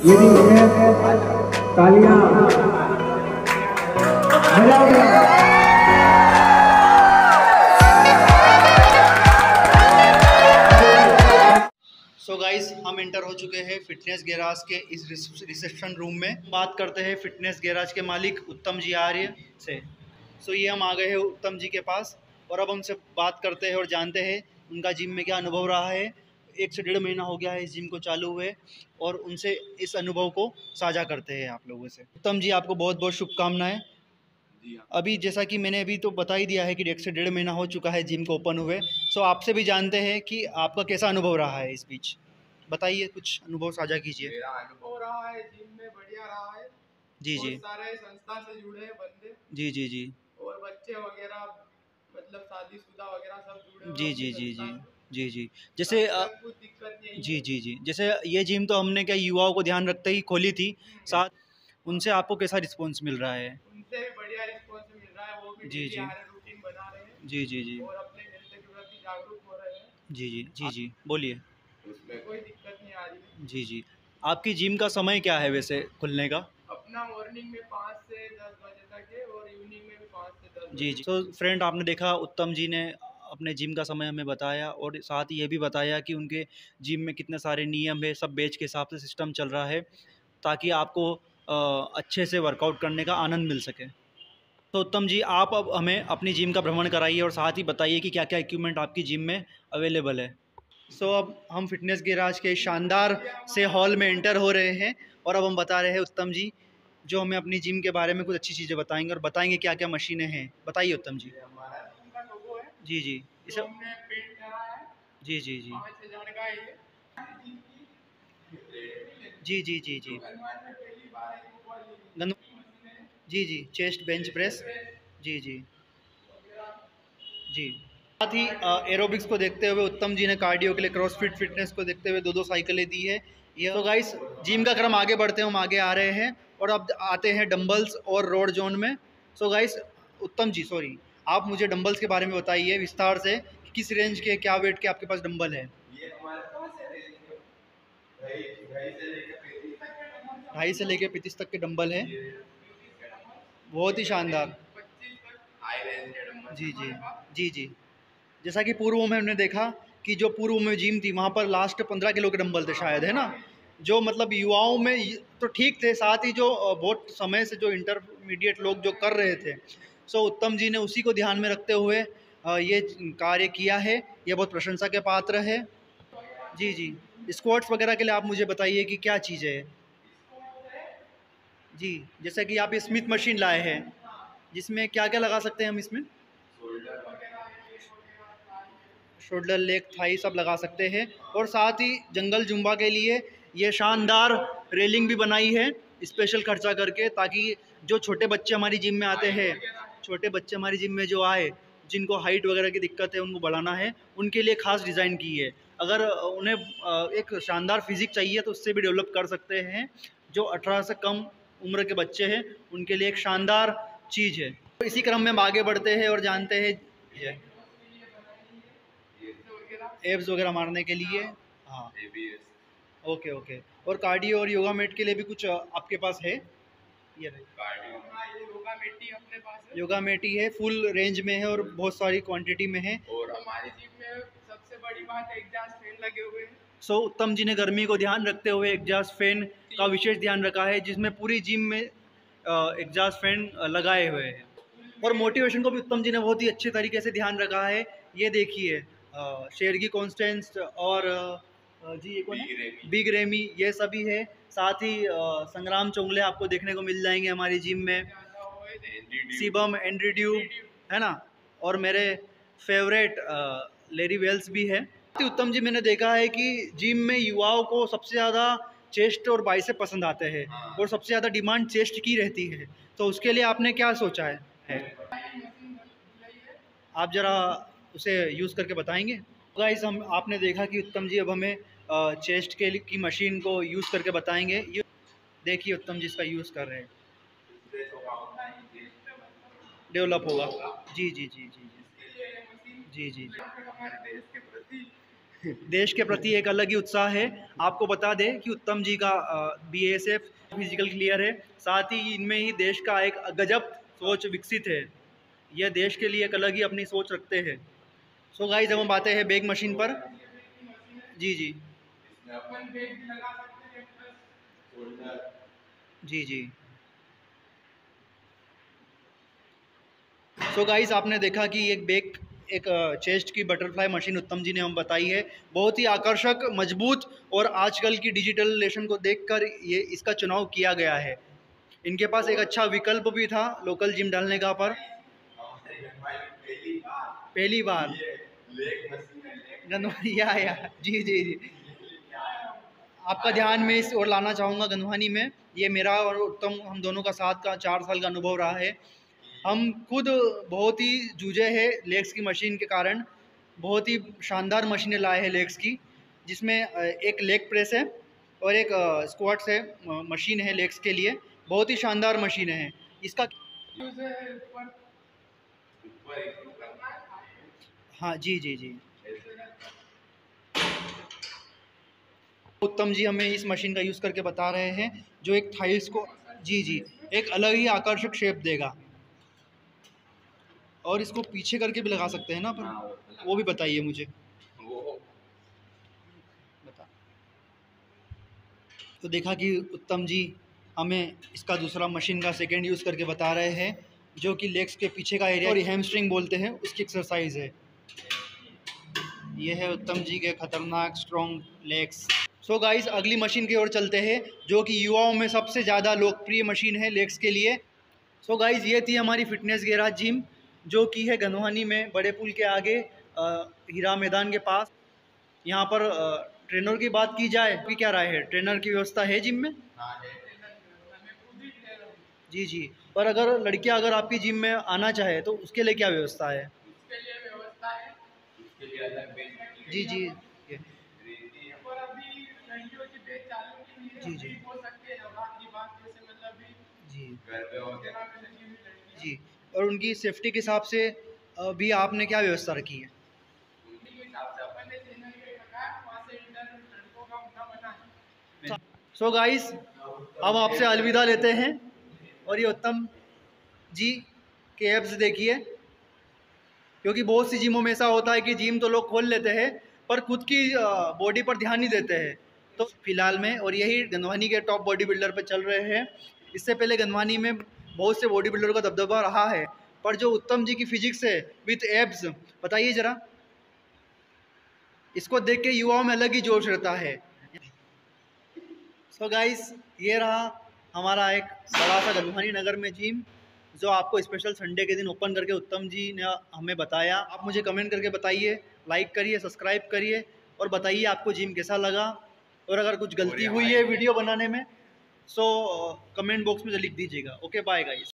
ये भी है तालियां बजाओ। सो गाइस, हम एंटर हो चुके हैं फिटनेस गैराज के इस रिसेप्शन रूम में। बात करते हैं फिटनेस गैराज के मालिक उत्तम जी आर्य से। सो ये हम आ गए हैं उत्तम जी के पास और अब उनसे बात करते हैं और जानते हैं उनका जिम में क्या अनुभव रहा है। 1 से 1.5 महीना हो गया है इस जिम को चालू हुए और उनसे इस अनुभव को साझा करते हैं आप लोगों से। उत्तम जी, आपको बहुत बहुत शुभकामनाएं। अभी जैसा कि मैंने अभी तो बता ही दिया है कि 1 से 1.5 महीना हो चुका है जिम को ओपन हुए। सो आपसे भी जानते हैं कि आपका कैसा अनुभव रहा है इस बीच। बताइए, कुछ अनुभव साझा कीजिए। मेरा अनुभव रहा है जिम में बढ़िया रहा है। जी जी बहुत सारे संस्था से जुड़े हैं बंदे जी जी जी और बच्चे वगैरह, मतलब शादीशुदा वगैरह सब जुड़े हुए जी हैं अपनी जी जी संस्था जी से। जी जी जैसे अभी तक कुछ दिक्कत नहीं जी है। जी जी जैसे ये जिम तो हमने क्या युवाओं को ध्यान रखते ही खोली थी, साथ उनसे आपको कैसा रिस्पॉन्स मिल रहा है? उनसे भी बढ़िया रिस्पॉन्स मिल रहा है। वो भी जी डेली जी आ रहे, रूटीन बना रहे हैं जी जी जी और अपने हेल्थ के प्रति जागरूक हो रहे हैं। जी जी जी जी बोलिए। उसमें कोई दिक्कत नहीं आ रही है। जी जी आपकी जिम का समय क्या है वैसे खुलने का? अपना मॉर्निंग में 5 से 10 बजे तक है और इवनिंग में भी 5 से 10 जी बजे जी। तो फ्रेंड, आपने देखा उत्तम जी ने अपने जिम का समय हमें बताया और साथ ही ये भी बताया कि उनके जिम में कितने सारे नियम है, सब बैच के हिसाब से सिस्टम चल रहा है ताकि आपको अच्छे से वर्कआउट करने का आनंद मिल सके। तो उत्तम जी, आप अब हमें अपनी जिम का भ्रमण कराइए और साथ ही बताइए कि क्या क्या इक्विपमेंट आपकी जिम में अवेलेबल है। सो अब हम फिटनेस गैराज के शानदार से हॉल में एंटर हो रहे हैं और अब हम बता रहे हैं उत्तम जी, जो हमें अपनी जिम के बारे में कुछ अच्छी चीज़ें बताएंगे और बताएंगे क्या क्या मशीनें हैं। बताइए उत्तम जी। ये हमारा जिम का लोगो है जी जी इसे जो हमने पेंट करा है। जी जी जी 5,000 का ये जी जी जी जी गलवान में पहली बार एक ऊपर गन मशीनें जी जी चेस्ट बेंच प्रेस। जी जी जी साथ ही एरोबिक्स को देखते हुए उत्तम जी ने कार्डियो के लिए क्रॉसफिट फिटनेस को देखते हुए 2-2 साइकिलें दी है। ये तो गाइस, जिम का क्रम आगे बढ़ते हैं, हम आगे आ रहे हैं और अब आते हैं डंबल्स और रोड जोन में। सो गाइस, उत्तम जी सॉरी, आप मुझे डंबल्स के बारे में बताइए विस्तार से कि किस रेंज के, क्या वेट के आपके पास डंबल है? ये हमारे पास है ढाई ढाई से लेकर 35 तक के डंबल। 2.5 से लेकर 35 तक के डंबल हैं। ये 35 के डंबल बहुत ही शानदार। 25 तक हाई रेंज के डंबल जी जी हमारे पास। जी जी जैसा कि पूर्व में हमने देखा कि जो पूर्व में जिम थी वहाँ पर लास्ट 15 किलो के डंबल थे शायद, है ना? जो मतलब युवाओं में तो ठीक थे, साथ ही जो बहुत समय से जो इंटरमीडिएट लोग जो कर रहे थे, सो उत्तम जी ने उसी को ध्यान में रखते हुए ये कार्य किया है। ये बहुत प्रशंसा के पात्र है। जी जी स्क्वाट्स वगैरह के लिए आप मुझे बताइए कि क्या चीज़ है? जी, जैसा कि आप ये स्मिथ मशीन लाए हैं, जिसमें क्या क्या लगा सकते हैं हम इसमें? शोल्डर, लेग, थाई सब लगा सकते हैं और साथ ही जंगल जुम्बा के लिए ये शानदार रेलिंग भी बनाई है स्पेशल खर्चा करके, ताकि जो छोटे बच्चे हमारी जिम में आते हैं, छोटे बच्चे हमारी जिम में जो आए, जिनको हाइट वगैरह की दिक्कत है, उनको बढ़ाना है, उनके लिए खास डिज़ाइन की है। अगर उन्हें एक शानदार फिजिक चाहिए तो उससे भी डेवलप कर सकते हैं। जो 18 से कम उम्र के बच्चे हैं उनके लिए एक शानदार चीज़ है। तो इसी क्रम में हम आगे बढ़ते हैं और जानते हैं एब्स वगैरह मारने के लिए। हाँ, ओके ओके। और कार्डियो और योगा मैट के लिए भी कुछ आपके पास है? ये रही कार्डियो हाँ, ये योगा मैट ही अपने पास है। योगा मैट ही है, फुल रेंज में है और बहुत सारी क्वांटिटी में है। और हमारी जिम में सबसे बड़ी बात है एग्जॉस्ट फैन लगे हुए हैं। सो उत्तम जी ने गर्मी को ध्यान रखते हुए एग्जॉस्ट फैन का विशेष ध्यान रखा है, जिसमें पूरी जिम में एग्जॉस्ट फैन लगाए हुए हैं। और मोटिवेशन को भी उत्तम जी ने बहुत ही अच्छे तरीके से ध्यान रखा है। ये देखिए, शेरगी कॉन्स्टेंस और जी ये कौन है? बिग रेमी, ये सभी है। साथ ही संग्राम चोंगले आपको देखने को मिल जाएंगे हमारी जिम में, शिवम एंड्रीड्यू, है ना? और मेरे फेवरेट लेरी वेल्स भी है। उत्तम जी, मैंने देखा है कि जिम में युवाओं को सबसे ज़्यादा चेस्ट और बाइसेप पसंद आते हैं और सबसे ज़्यादा डिमांड चेस्ट की रहती है। तो उसके लिए आपने क्या सोचा है? आप ज़रा उसे यूज़ करके बताएंगे? गाइस, हम आपने देखा कि उत्तम जी अब हमें चेस्ट के की मशीन को यूज़ करके बताएंगे। ये देखिए उत्तम जी इसका यूज़ कर रहे हैं, डेवलप होगा। जी जी जी जी जी जी जी जी हमारे देश के प्रति देश के प्रति एक अलग ही उत्साह है। आपको बता दें कि उत्तम जी का BASF फिजिकल क्लियर है, साथ ही इनमें ही देश का एक गजब सोच विकसित है। यह देश के लिए एक अलग ही अपनी सोच रखते हैं। सो गाइस, जब हम आते हैं बैग मशीन पर। जी जी इसमें अपन बैग भी लगा सकते हैं प्लस शोल्डर। जी जी। सो गाइस, आपने देखा कि एक चेस्ट की बटरफ्लाई मशीन उत्तम जी ने हम बताई है, बहुत ही आकर्षक, मजबूत, और आजकल की डिजिटलाइजेशन को देखकर ये इसका चुनाव किया गया है। इनके पास एक अच्छा विकल्प भी था लोकल जिम डालने का, पर हमारे घर वाले पहली बार ये लेग मशीन है, लेग गंदवानी या जी जी जी, क्या है? आपका ध्यान मैं इस ओर लाना चाहूँगा। गंदवानी में ये मेरा और उत्तम, हम दोनों का साथ का 4 साल का अनुभव रहा है। हम खुद बहुत ही जूझे हैं लेग्स की मशीन के कारण। बहुत ही शानदार मशीनें लाए हैं लेग्स की, जिसमें एक लेग प्रेस है और एक स्क्वाट्स है, मशीन है लेग्स के लिए। बहुत ही शानदार मशीनें हैं। इसका ऊपर एक करना है, हाँ जी जी जी, उत्तम जी हमें इस मशीन का यूज़ करके बता रहे हैं, जो एक थाइस को जी जी एक अलग ही आकर्षक शेप देगा। और इसको पीछे करके भी लगा सकते हैं ना हाँ, अपन, वो भी बताइए मुझे। वो बता। तो देखा कि उत्तम जी हमें इसका दूसरा मशीन का सेकंड यूज़ करके बता रहे हैं, जो कि लेग्स के पीछे का एरिया और हैमस्ट्रिंग बोलते हैं, उसकी एक्सरसाइज है। ये है उत्तम जी के खतरनाक स्ट्रॉन्ग लेग्स। सो गाइस, अगली मशीन की ओर चलते हैं, जो कि युवाओं में सबसे ज़्यादा लोकप्रिय मशीन है लेग्स के लिए। सो गाइस, ये थी हमारी फिटनेस गैराज जिम, जो कि है गंधवानी में बड़े पुल के आगे, हीरा मैदान के पास। यहाँ पर ट्रेनर की बात की जाए, आपकी क्या राय है? ट्रेनर की व्यवस्था है जिम में? हाँ है, मैं खुद ही ट्रेनर हूँ। जी जी। पर अगर लड़कियाँ अगर आपकी जिम में आना चाहे तो उसके लिए क्या व्यवस्था है? उसके लिए व्यवस्था है, उसके लिए अलग बेंच जी जी रहती है। और अभी लड़कियों की बेंच चालू की हुई है, जी, जी। अभी हो सकते हैं रात की बात, जैसे मतलब अभी जी घर पे वगैरह में लगी हुई लड़कियां, जी। और उनकी सेफ्टी के हिसाब से भी आपने क्या व्यवस्था रखी है? उनके हिसाब से अपन ने चैनल पे रखा है, वहाँ से इंटर लड़कों का होना बना है। सो गाइस, अब आपसे अलविदा लेते हैं। और ये उत्तम जी के एब्स देखिए, क्योंकि बहुत सी जिमों में ऐसा होता है कि जिम तो लोग खोल लेते हैं पर खुद की बॉडी पर ध्यान नहीं देते हैं। तो फिलहाल में, और यही गंधवानी के टॉप बॉडी बिल्डर पर चल रहे हैं। इससे पहले गंधवानी में बहुत से बॉडी बिल्डर का दबदबा रहा है, पर जो उत्तम जी की फिजिक्स है विथ एब्स, बताइए ज़रा, इसको देख के युवाओं में अलग ही जोश रहता है। सो गाइस, ये रहा हमारा एक बड़ा सा गंधवानी नगर में जिम, जो आपको स्पेशल संडे के दिन ओपन करके उत्तम जी ने हमें बताया। आप मुझे कमेंट करके बताइए, लाइक करिए, सब्सक्राइब करिए, और बताइए आपको जिम कैसा लगा। और अगर कुछ गलती हुई है वीडियो बनाने में, सो कमेंट बॉक्स में लिख दीजिएगा। Okay, bye guys.